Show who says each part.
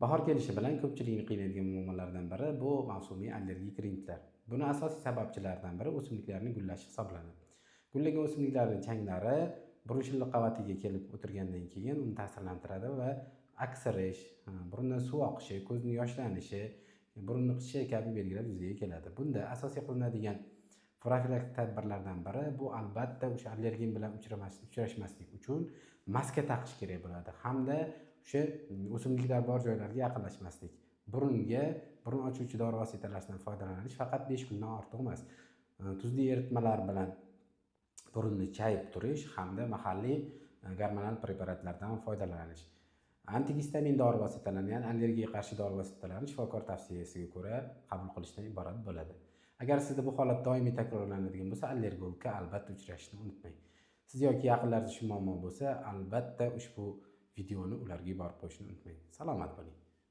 Speaker 1: Bahor kelishi bilan ko'pchilikni qiynaydigan muammolardan biri bu mavsumiy allergik rintlar. Buni asosiy sababchilaridan biri o'simliklarning gullashi hisoblanadi. Gullagan o'simliklarning changlari burun shilliq qavatiga kelib o'tirgandan keyin uni ta'sirlantiradi va aksirish, burundan suv oqishi, ko'zning yoshlanishi, burunni qishishi kabi belgilar yuzaga keladi. Bunda asosiy qilinadigan profilaktik tadbirlardan biri bu albatta o'sha allergen bilan uchrashmaslik uchun maska taqish kerak bo'ladi hamda o'sha o'simliklar bor joylarga yaqinlashmaslik. Burun ochuvchi dori vositalaridan foydalanish faqat 5 kundan ortiq emas. Tuzli eritmalar bilan burunni chayib turish hamda mahalliy gormonal preparatlardan foydalanish. Antigistamin dori vositalarini, ya'ni allergiyaga qarshi dori vositalarini shifokor tavsiyasiga ko'ra qabul qilishdan iborat bo'ladi. Agar sizda bu holat doimiy takrorlanadigan bo'lsa, allergologga albatta uchrashishni unutmang. Siz yoki yaqinlaringizda shu muammo bo'lsa, albatta ushbu videoni ularga yuborib qo'yishni unutmang. Salomat bo'ling.